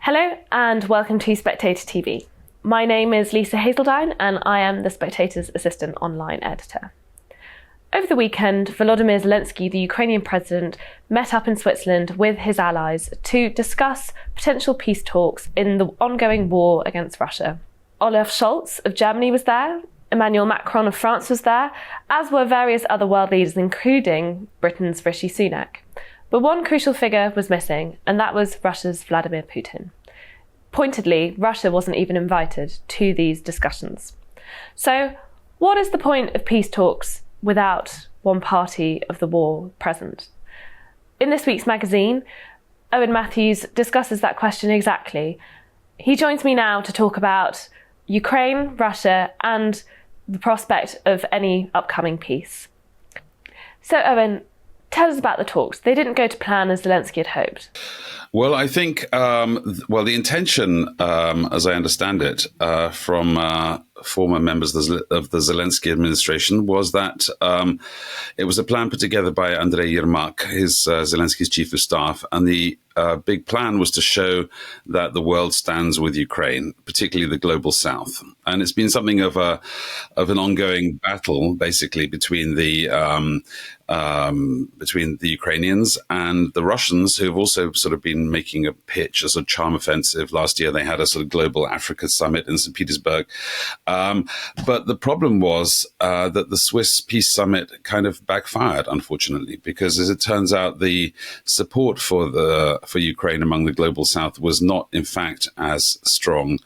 Hello and welcome to Spectator TV. My name is Lisa Haseldine and I am the Spectator's assistant online editor. Over the weekend, Volodymyr Zelenskyy, the Ukrainian president, met up in Switzerland with his allies to discuss potential peace talks in the ongoing war against Russia. Olaf Scholz of Germany was there, Emmanuel Macron of France was there, as were various other world leaders, including Britain's Rishi Sunak. But one crucial figure was missing, and that was Russia's Vladimir Putin. Pointedly, Russia wasn't even invited to these discussions. So, what is the point of peace talks without one party of the war present? In this week's magazine, Owen Matthews discusses that question exactly. He joins me now to talk about Ukraine, Russia, and the prospect of any upcoming peace. So, Owen, tell us about the talks. They didn't go to plan as Zelenskyy had hoped. Well, I think, the intention, as I understand it, from former members of the Zelenskyy administration was that it was a plan put together by Andrei Yermak, Zelensky's chief of staff, and the big plan was to show that the world stands with Ukraine, particularly the global south. And it's been something of an ongoing battle, basically, between the Ukrainians and the Russians, who have also sort of been making a pitch as a charm offensive. Last year, they had a sort of global Africa summit in St. Petersburg. But the problem was that the Swiss peace summit kind of backfired, unfortunately, because as it turns out, the support for Ukraine among the global south was not, in fact, as strong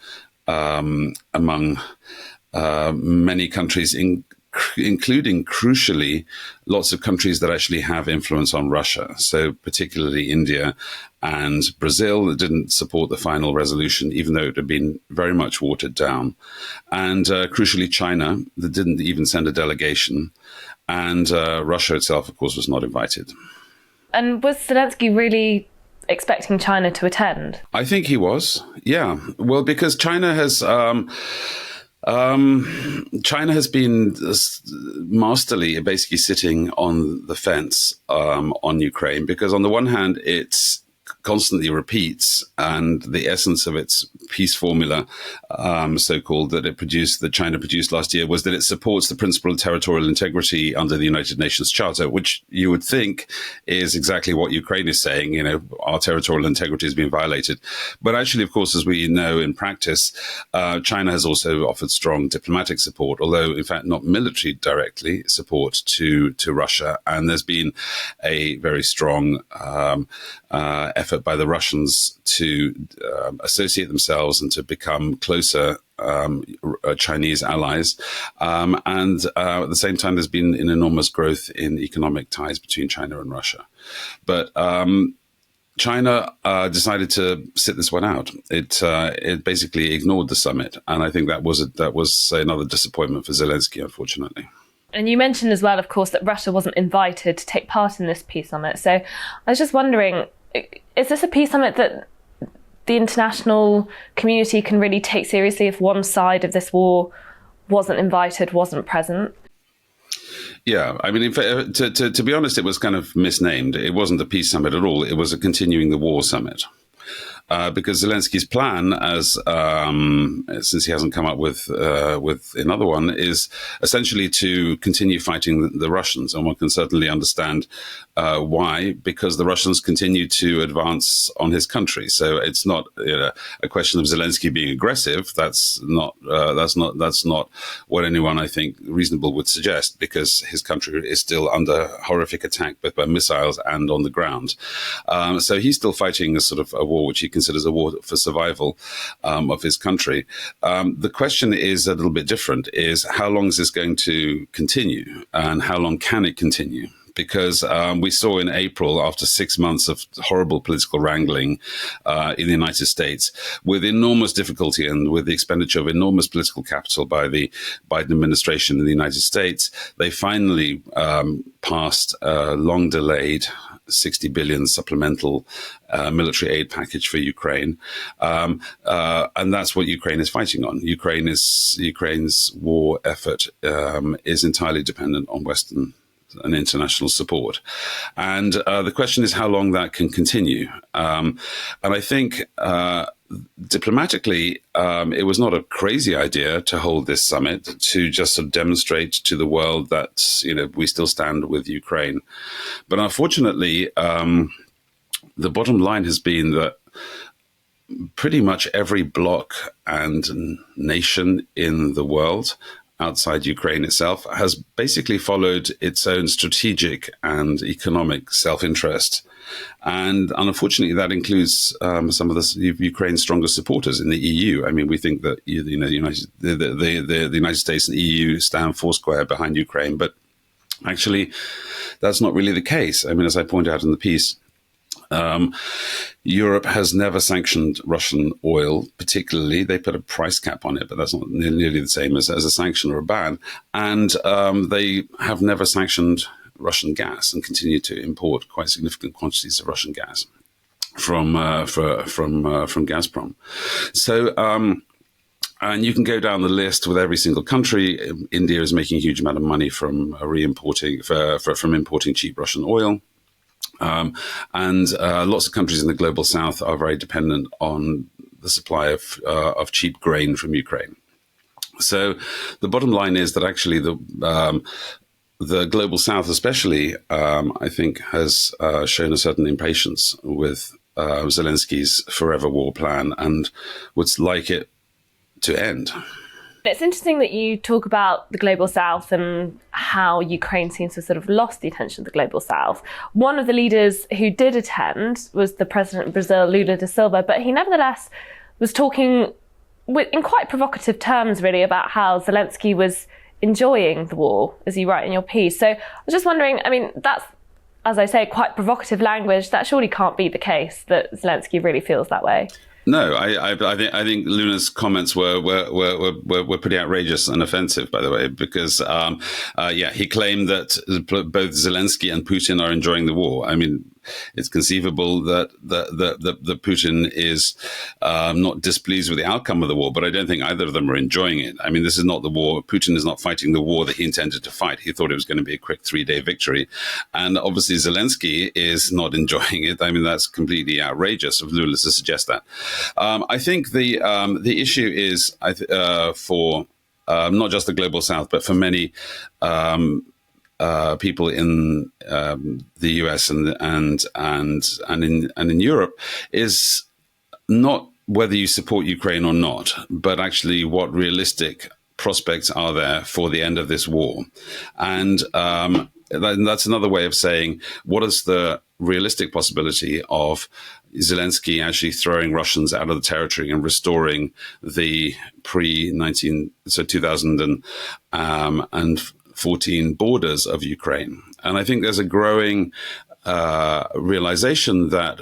among many countries, including, crucially, lots of countries that actually have influence on Russia. So particularly India and Brazil that didn't support the final resolution, even though it had been very much watered down. And crucially, China that didn't even send a delegation. And Russia itself, of course, was not invited. And was Zelenskyy really expecting China to attend? I think he was, yeah. Well, because China has been masterly, basically sitting on the fence on Ukraine, because on the one hand, it's constantly repeats, and the essence of its peace formula, so-called, that China produced last year, was that it supports the principle of territorial integrity under the United Nations Charter, which you would think is exactly what Ukraine is saying. You know, our territorial integrity has been violated. But actually, of course, as we know in practice, China has also offered strong diplomatic support, although, in fact, not military directly support to Russia. And there's been a very strong effort by the Russians to associate themselves and to become closer Chinese allies. And at the same time, there's been an enormous growth in economic ties between China and Russia. But China decided to sit this one out. It basically ignored the summit. And I think that was another disappointment for Zelenskyy, unfortunately. And you mentioned as well, of course, that Russia wasn't invited to take part in this peace summit. So I was just wondering, is this a peace summit that the international community can really take seriously if one side of this war wasn't invited, wasn't present? Yeah, I mean, to be honest, it was kind of misnamed. It wasn't a peace summit at all. It was a continuing the war summit. Because Zelenskyy's plan, since he hasn't come up with another one, is essentially to continue fighting the Russians, and one can certainly understand why. Because the Russians continue to advance on his country, so it's not a question of Zelenskyy being aggressive. That's not what anyone, I think, reasonable would suggest, because his country is still under horrific attack, both by missiles and on the ground. So he's still fighting a sort of a war which he considers a war for survival of his country. The question is a little bit different, is how long is this going to continue, and how long can it continue? Because we saw in April, after 6 months of horrible political wrangling in the United States, with enormous difficulty and with the expenditure of enormous political capital by the Biden administration in the United States, they finally passed a long-delayed 60 billion supplemental military aid package for Ukraine. And that's what Ukraine is fighting on. Ukraine's war effort is entirely dependent on Western and international support. And the question is how long that can continue. And I think diplomatically, it was not a crazy idea to hold this summit to just sort of demonstrate to the world that, we still stand with Ukraine. But unfortunately, the bottom line has been that pretty much every bloc and nation in the world outside Ukraine itself has basically followed its own strategic and economic self-interest. And unfortunately, that includes some of Ukraine's strongest supporters in the EU. I mean, we think that the United States and the EU stand foursquare behind Ukraine, but actually, that's not really the case. I mean, as I point out in the piece, Europe has never sanctioned Russian oil, particularly. They put a price cap on it, but that's not nearly the same as a sanction or a ban. And they have never sanctioned Russian gas and continue to import quite significant quantities of Russian gas from Gazprom. So, and you can go down the list with every single country. India is making a huge amount of money from from importing cheap Russian oil. And lots of countries in the global south are very dependent on the supply of cheap grain from Ukraine. So the bottom line is that actually the global south especially, I think, has shown a certain impatience with Zelensky's forever war plan and would like it to end. It's interesting that you talk about the global south and how Ukraine seems to have sort of lost the attention of the global south. One of the leaders who did attend was the president of Brazil, Lula da Silva, but he nevertheless was talking in quite provocative terms, really, about how Zelenskyy was enjoying the war, as you write in your piece. So I was just wondering, I mean, that's, as I say, quite provocative language. That surely can't be the case, that Zelenskyy really feels that way. No, I think Luna's comments were pretty outrageous and offensive, by the way, because he claimed that both Zelenskyy and Putin are enjoying the war. I mean, it's conceivable that Putin is not displeased with the outcome of the war, but I don't think either of them are enjoying it. I mean, this is not the war. Putin is not fighting the war that he intended to fight. He thought it was going to be a quick 3-day victory. And obviously Zelenskyy is not enjoying it. I mean, that's completely outrageous of Lula to suggest that. I think the issue is for not just the global south, but for many people in the US and in Europe, is not whether you support Ukraine or not, but actually what realistic prospects are there for the end of this war. And that's another way of saying, what is the realistic possibility of Zelenskyy actually throwing Russians out of the territory and restoring the pre-2014 borders of Ukraine? And I think there's a growing realization that,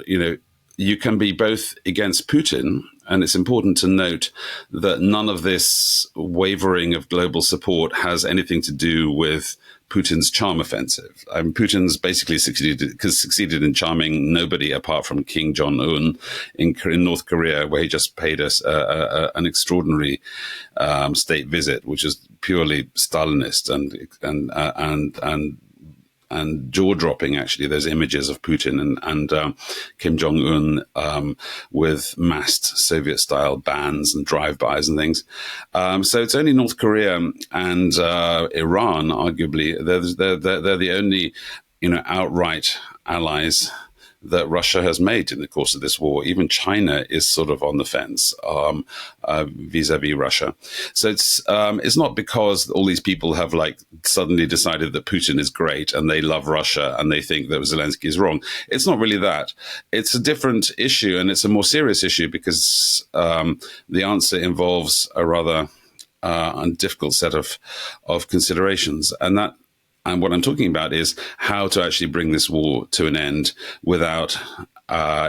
you can be both against Putin, and it's important to note that none of this wavering of global support has anything to do with Putin's charm offensive. I mean, Putin's basically succeeded in charming nobody apart from King Jong-un in North Korea, where he just paid us an extraordinary state visit, which is purely Stalinist and jaw-dropping, actually. There's images of Putin and Kim Jong-un with massed Soviet-style bans and drive-bys and things. So it's only North Korea and Iran, arguably, they're the only, outright allies that Russia has made in the course of this war. Even China is sort of on the fence vis-a-vis Russia. So it's not because all these people have suddenly decided that Putin is great and they love Russia and they think that Zelenskyy is wrong. It's not really that. It's a different issue, and it's a more serious issue because the answer involves a rather difficult set of considerations, and what I'm talking about is how to actually bring this war to an end without,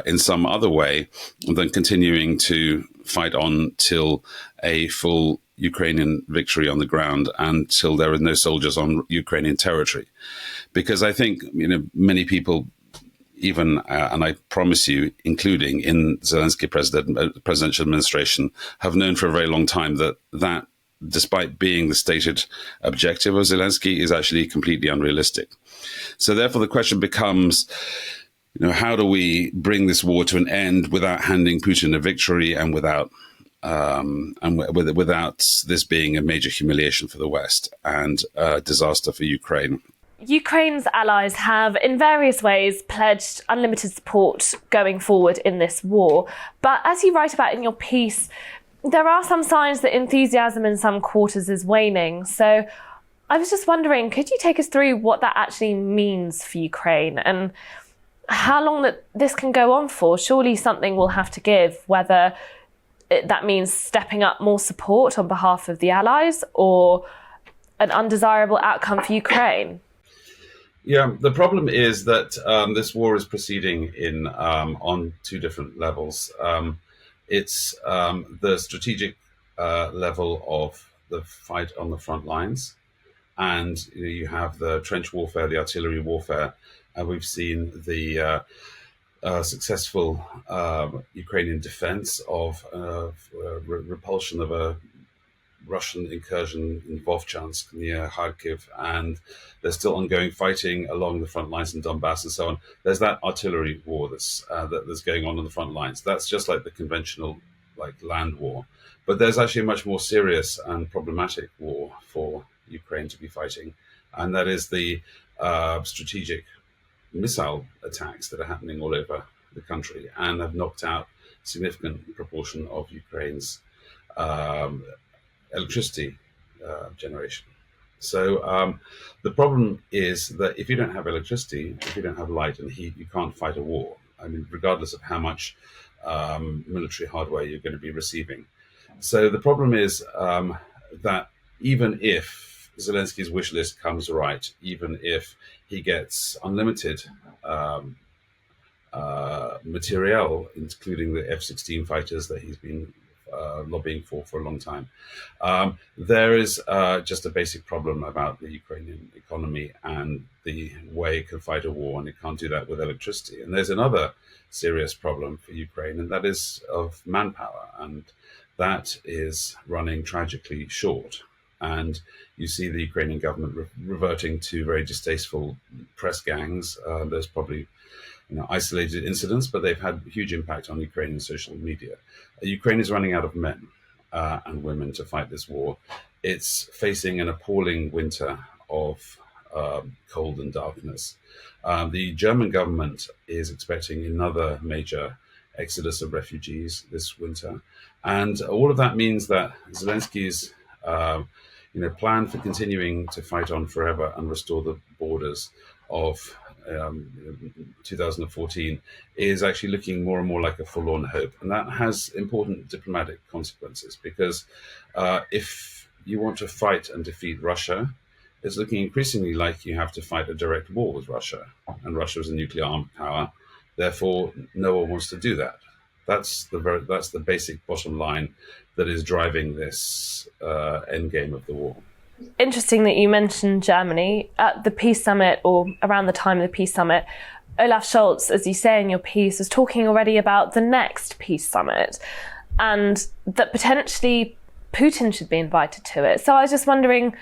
in some other way, than continuing to fight on till a full Ukrainian victory on the ground and till there are no soldiers on Ukrainian territory. Because I think, many people, even, and I promise you, including in Zelenskyy presidential administration, have known for a very long time that despite being the stated objective of Zelenskyy, is actually completely unrealistic. So therefore the question becomes, how do we bring this war to an end without handing Putin a victory and without this being a major humiliation for the West and a disaster for Ukraine? Ukraine's allies have, in various ways, pledged unlimited support going forward in this war. But as you write about in your piece, there are some signs that enthusiasm in some quarters is waning. So I was just wondering, could you take us through what that actually means for Ukraine and how long that this can go on for? Surely something will have to give, whether that means stepping up more support on behalf of the allies or an undesirable outcome for Ukraine. Yeah, the problem is that this war is proceeding on two different levels. It's the strategic level of the fight on the front lines, and you have the trench warfare, the artillery warfare, and we've seen the successful Ukrainian defense of repulsion of a Russian incursion in Vovchansk near Kharkiv, and there's still ongoing fighting along the front lines in Donbass and so on. There's that artillery war that's going on the front lines. That's just like the conventional land war. But there's actually a much more serious and problematic war for Ukraine to be fighting, and that is the strategic missile attacks that are happening all over the country and have knocked out a significant proportion of Ukraine's electricity generation. So the problem is that if you don't have electricity, if you don't have light and heat, you can't fight a war. I mean, regardless of how much military hardware you're going to be receiving. So the problem is that even if Zelensky's wish list comes right, even if he gets unlimited materiel, including the F-16 fighters that he's been lobbying for a long time. There is just a basic problem about the Ukrainian economy and the way it can fight a war, and it can't do that with electricity. And there's another serious problem for Ukraine, and that is of manpower, and that is running tragically short. And you see the Ukrainian government reverting to very distasteful press gangs. There's probably isolated incidents, but they've had a huge impact on Ukrainian social media. Ukraine is running out of men and women to fight this war. It's facing an appalling winter of cold and darkness. The German government is expecting another major exodus of refugees this winter. And all of that means that Zelensky's plan for continuing to fight on forever and restore the borders of 2014 is actually looking more and more like a forlorn hope. And that has important diplomatic consequences, because if you want to fight and defeat Russia, it's looking increasingly like you have to fight a direct war with Russia. And Russia is a nuclear armed power. Therefore, no one wants to do that. That's the basic bottom line that is driving this end game of the war. Interesting that you mentioned Germany. At the Peace Summit, or around the time of the Peace Summit, Olaf Scholz, as you say in your piece, was talking already about the next Peace Summit and that potentially Putin should be invited to it. So I was just wondering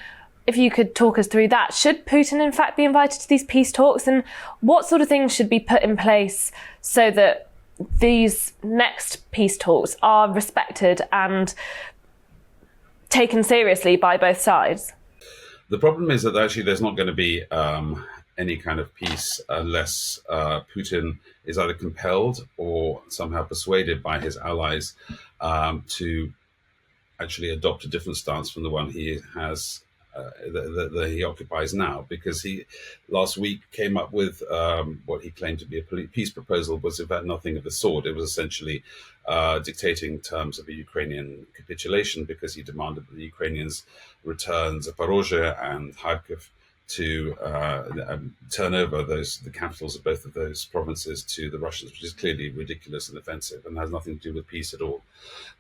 if you could talk us through that. Should Putin in fact be invited to these peace talks, and what sort of things should be put in place so that these next peace talks are respected and taken seriously by both sides? The problem is that actually there's not going to be any kind of peace unless Putin is either compelled or somehow persuaded by his allies to actually adopt a different stance from the one he has that he occupies now, because he last week came up with what he claimed to be a peace proposal, was in fact nothing of the sort. It was essentially dictating terms of a Ukrainian capitulation, because he demanded that the Ukrainians return Zaporozhye and Kharkiv to turn over the capitals of both of those provinces to the Russians, which is clearly ridiculous and offensive and has nothing to do with peace at all.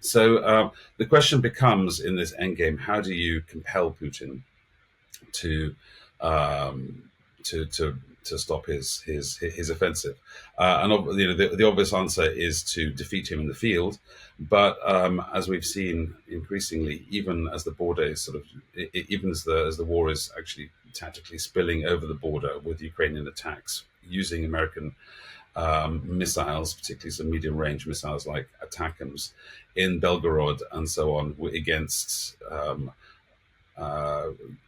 So the question becomes, in this endgame, how do you compel Putin to stop his offensive? And the obvious answer is to defeat him in the field. But as we've seen increasingly, even as the border is as the war is actually tactically spilling over the border with Ukrainian attacks using American missiles, particularly some medium-range missiles like ATACMS, in Belgorod and so on, against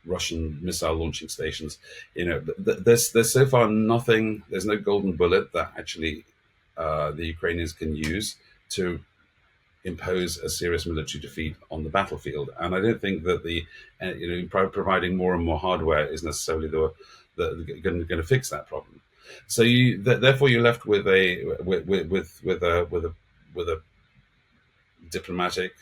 Russian missile launching stations. There's so far nothing. There's no golden bullet that actually the Ukrainians can use to impose a serious military defeat on the battlefield. And I don't think that providing more and more hardware is necessarily going to fix that problem. So therefore you're left with a diplomatic,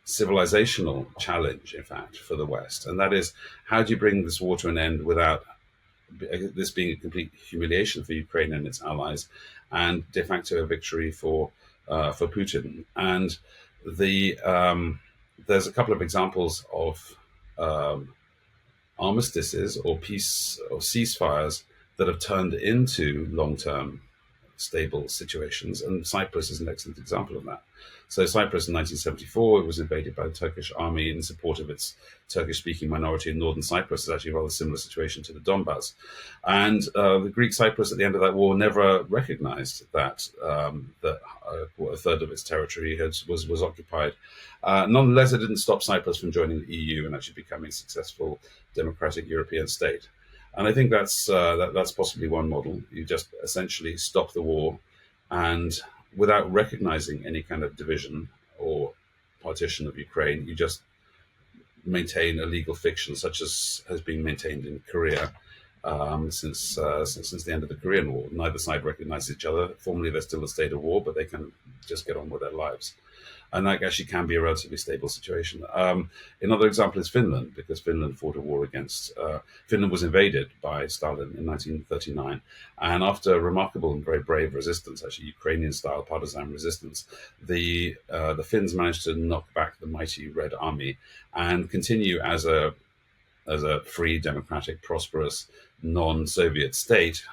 civilizational challenge, in fact, for the West, and that is, how do you bring this war to an end without this being a complete humiliation for Ukraine and its allies, and de facto a victory for Putin? And there's a couple of examples of armistices or peace or ceasefires that have turned into long-term stable situations, and Cyprus is an excellent example of that. So Cyprus in 1974, it was invaded by the Turkish army in support of its Turkish-speaking minority in northern Cyprus. It's actually a rather similar situation to the Donbass. And the Greek Cyprus at the end of that war never recognized that a third of its territory was occupied. Nonetheless, it didn't stop Cyprus from joining the EU and actually becoming a successful democratic European state. And I think that's possibly one model. You just essentially stop the war, and without recognizing any kind of division or partition of Ukraine, you just maintain a legal fiction, such as has been maintained in Korea since the end of the Korean War. Neither side recognizes each other. Formally, they're still a state of war, but they can just get on with their lives. And that actually can be a relatively stable situation. Another example is Finland, because Finland fought a war against... Finland was invaded by Stalin in 1939. And after a remarkable and very brave resistance, actually Ukrainian-style partisan resistance, the Finns managed to knock back the mighty Red Army and continue as a free, democratic, prosperous, non-Soviet state,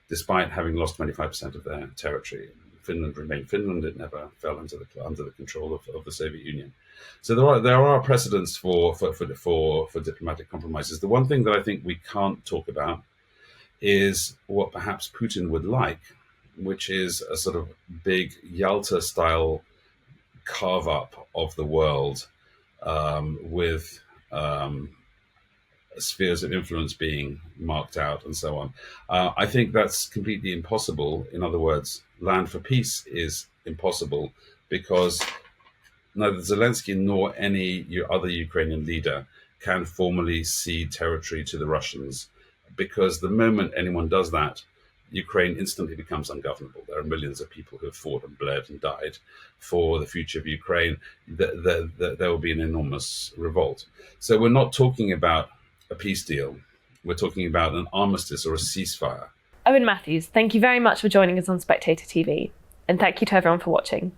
despite having lost 25% of their territory. Finland remained Finland; it never fell under the control of the Soviet Union. So there are precedents for diplomatic compromises. The one thing that I think we can't talk about is what perhaps Putin would like, which is a sort of big Yalta-style carve-up of the world with spheres of influence being marked out and so on. I think that's completely impossible. In other words, land for peace is impossible because neither Zelenskyy nor any other Ukrainian leader can formally cede territory to the Russians, because the moment anyone does that, Ukraine instantly becomes ungovernable. There are millions of people who have fought and bled and died for the future of Ukraine. There will be an enormous revolt. So we're not talking about a peace deal. We're talking about an armistice or a ceasefire. Owen Matthews, thank you very much for joining us on Spectator TV, and thank you to everyone for watching.